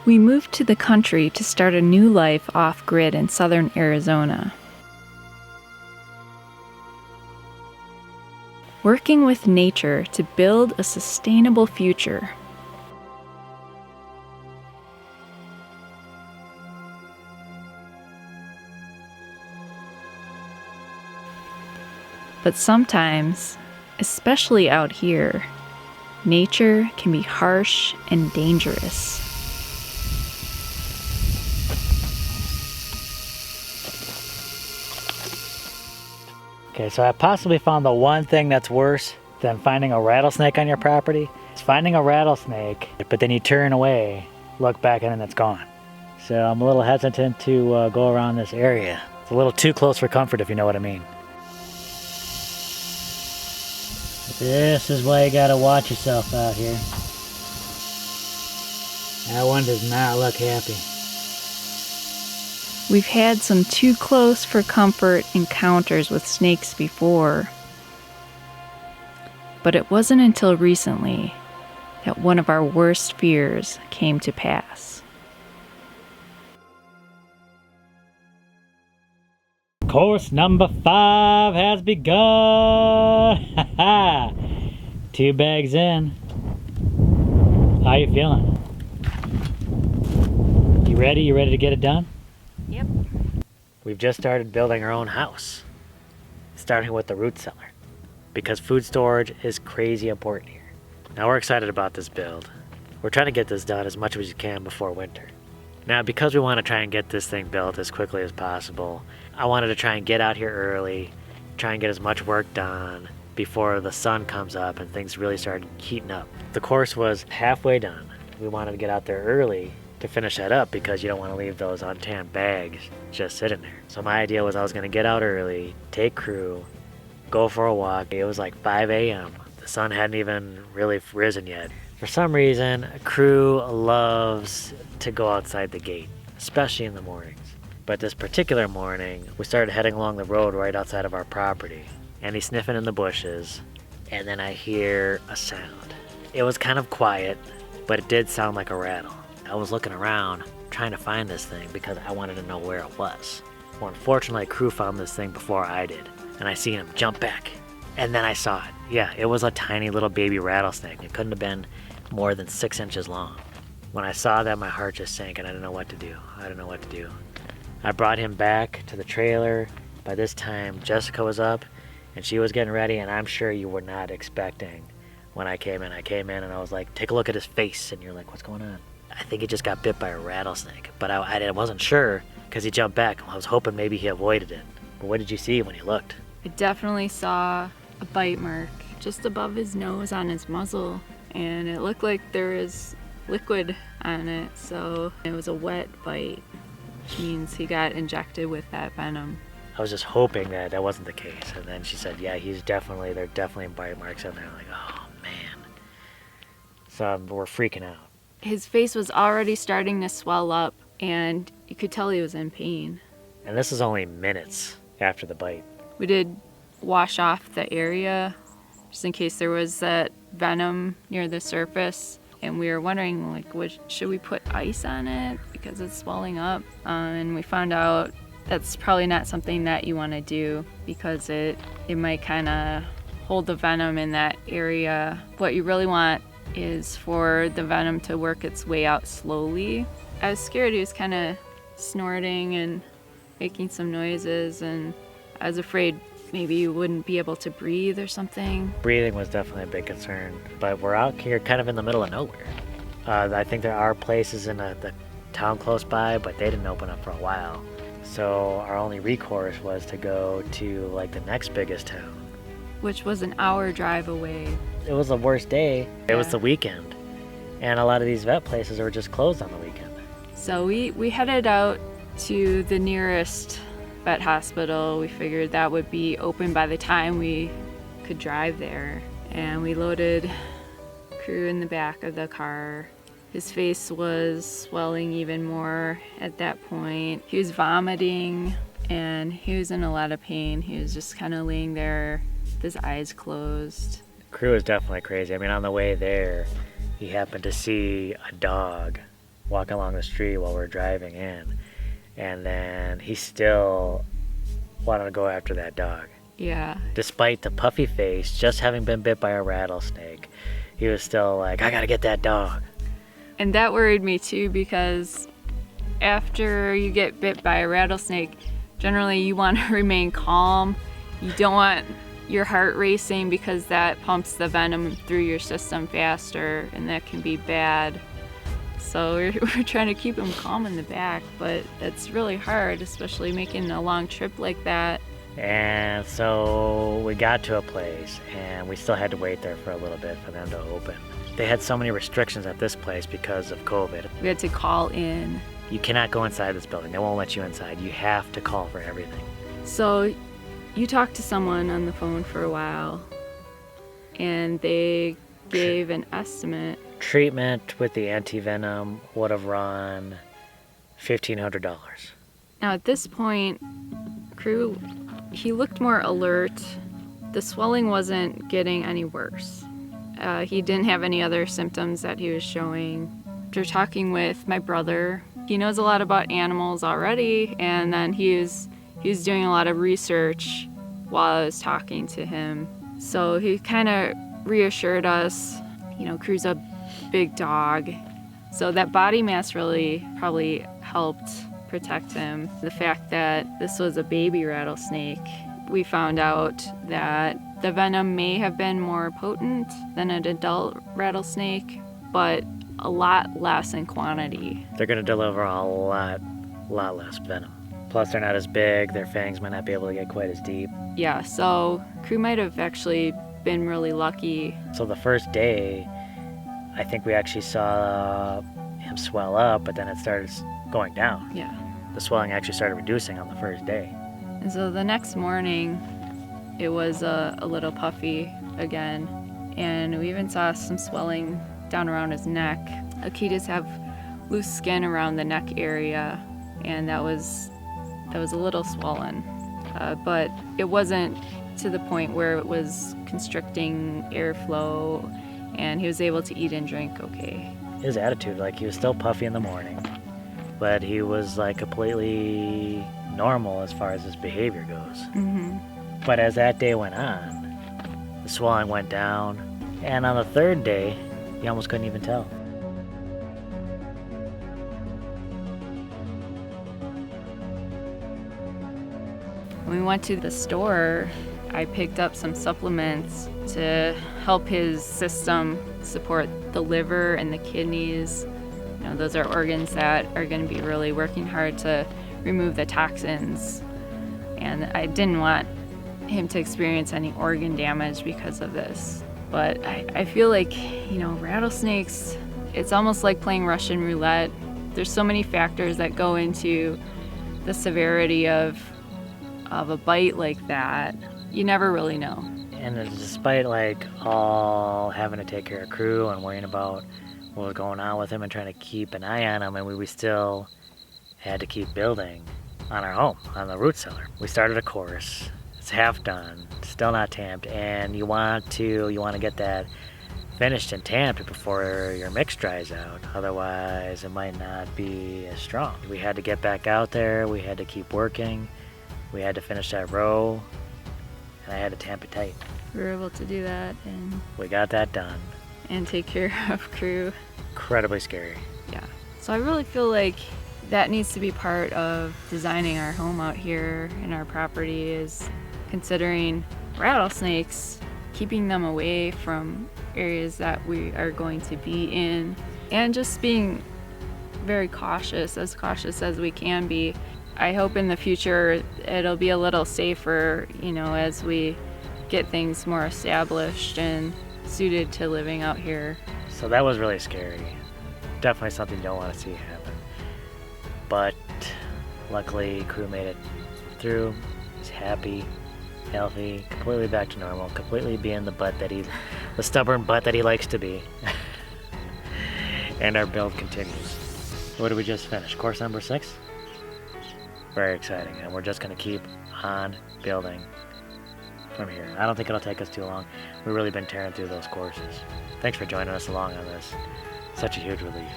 We moved to the country to start a new life off-grid in southern Arizona. Working with nature to build a sustainable future. But sometimes, especially out here, nature can be harsh and dangerous. Okay, so I possibly found the one thing that's worse than finding a rattlesnake on your property. It's finding a rattlesnake, but then you turn away, look back, and then it's gone. So I'm a little hesitant to go around this area. It's a little too close for comfort, if you know what I mean. This is why you gotta watch yourself out here. That one does not look happy. We've had some too close for comfort encounters with snakes before. But it wasn't until recently that one of our worst fears came to pass. Course number 5 has begun. 2 bags in. How you feeling? You ready? You ready to get it done? Yep. We've just started building our own house, starting with the root cellar, because food storage is crazy important here. Now we're excited about this build. We're trying to get this done as much as we can before winter. Now because we want to try and get this thing built as quickly as possible, I wanted to try and get out here early, try and get as much work done before the sun comes up and things really start heating up. The course was halfway done. We wanted to get out there early to finish that up because you don't want to leave those untanned bags just sitting there. So my idea was I was going to get out early, take crew, go for a walk. It was like 5 a.m. The sun hadn't even really risen yet. For some reason, crew loves to go outside the gate, especially in the mornings. But this particular morning, we started heading along the road right outside of our property, and he's sniffing in the bushes, and then I hear a sound. It was kind of quiet, but it did sound like a rattle. I was looking around trying to find this thing because I wanted to know where it was. Well, unfortunately, crew found this thing before I did, and I seen him jump back, and then I saw it. Yeah, it was a tiny little baby rattlesnake. It couldn't have been more than 6 inches long. When I saw that, my heart just sank and I didn't know what to do. I brought him back to the trailer. By this time, Jessica was up and she was getting ready, and I'm sure you were not expecting when I came in. I came in and I was like, take a look at his face, and you're like, what's going on? I think he just got bit by a rattlesnake, but I wasn't sure because he jumped back. I was hoping maybe he avoided it. But what did you see when you looked? I definitely saw a bite mark just above his nose on his muzzle, and it looked like there was liquid on it, so it was a wet bite, which means he got injected with that venom. I was just hoping that that wasn't the case, and then she said, yeah, there are definitely bite marks on there. I'm like, oh man. So we're freaking out. His face was already starting to swell up, and you could tell he was in pain. And this is only minutes after the bite. We did wash off the area just in case there was that venom near the surface, and we were wondering, like, should we put ice on it because it's swelling up? And we found out that's probably not something that you want to do because it might kind of hold the venom in that area. What you really want is for the venom to work its way out slowly. I was scared. He was kind of snorting and making some noises, and I was afraid maybe you wouldn't be able to breathe or something. Breathing was definitely a big concern, but we're out here kind of in the middle of nowhere. I think there are places in the town close by, but they didn't open up for a while. So our only recourse was to go to like the next biggest town, which was an hour drive away. It was the worst day. Yeah. It was the weekend, and a lot of these vet places were just closed on the weekend. So we headed out to the nearest vet hospital. We figured that would be open by the time we could drive there, and we loaded crew in the back of the car. His face was swelling even more at that point. He was vomiting and he was in a lot of pain. He was just kind of laying there with his eyes closed. Crew was definitely crazy. I mean, on the way there, he happened to see a dog walking along the street while we're driving in, and then he still wanted to go after that dog. Yeah. Despite the puffy face, just having been bit by a rattlesnake, he was still like, I gotta get that dog. And that worried me too, because after you get bit by a rattlesnake, generally you want to remain calm. You don't want your heart racing because that pumps the venom through your system faster, and that can be bad. So we're trying to keep him calm in the back, but it's really hard, especially making a long trip like that. And so we got to a place, and we still had to wait there for a little bit for them to open. They had so many restrictions at this place because of COVID. We had to call in. You cannot go inside this building. They won't let you inside. You have to call for everything. So you talked to someone on the phone for a while, and they gave an estimate. Treatment with the anti-venom would have run $1,500. Now at this point, Crew, he looked more alert. The swelling wasn't getting any worse. He didn't have any other symptoms that he was showing. After talking with my brother, he knows a lot about animals already, and then he was doing a lot of research while I was talking to him. So he kind of reassured us, Crew's a big dog. So that body mass really probably helped protect him. The fact that this was a baby rattlesnake, we found out that the venom may have been more potent than an adult rattlesnake, but a lot less in quantity. They're going to deliver a lot less venom. Plus, they're not as big. Their fangs might not be able to get quite as deep. Yeah, so Crew might have actually been really lucky. So the first day, I think we actually saw him swell up, but then it started going down. Yeah. The swelling actually started reducing on the first day. And so the next morning, it was a little puffy again. And we even saw some swelling down around his neck. Akitas have loose skin around the neck area, and that was a little swollen. But it wasn't to the point where it was constricting airflow, and he was able to eat and drink okay. His attitude, he was still puffy in the morning, but he was completely normal as far as his behavior goes. Mm-hmm. But as that day went on, the swelling went down, and on the third day, you almost couldn't even tell. When we went to the store, I picked up some supplements to help his system support the liver and the kidneys. Those are organs that are going to be really working hard to remove the toxins. And I didn't want him to experience any organ damage because of this. But I feel like, rattlesnakes, it's almost like playing Russian roulette. There's so many factors that go into the severity of a bite like that. You never really know. And despite all having to take care of Crew and worrying about what was going on with him and trying to keep an eye on him, and we still had to keep building on our home, on the root cellar. We started a course. It's half done, still not tamped, and you want to get that finished and tamped before your mix dries out. Otherwise, it might not be as strong. We had to get back out there. We had to keep working. We had to finish that row, and I had to tamp it tight. We were able to do that, and we got that done. And take care of Crew. Incredibly scary. Yeah. So I really feel like that needs to be part of designing our home out here in our property, is considering rattlesnakes, keeping them away from areas that we are going to be in, and just being very cautious as we can be. I hope in the future it'll be a little safer, as we get things more established and suited to living out here. So that was really scary. Definitely something you don't want to see happen. But luckily, Crew made it through. He's happy, healthy, completely back to normal, completely being the stubborn butt that he likes to be. And our build continues. What did we just finish? Course number 6? Very exciting, and we're just going to keep on building from here. I don't think it'll take us too long. We've really been tearing through those courses. Thanks for joining us along on this. Such a huge relief.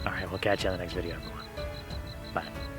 All right, we'll catch you on the next video, everyone. Bye.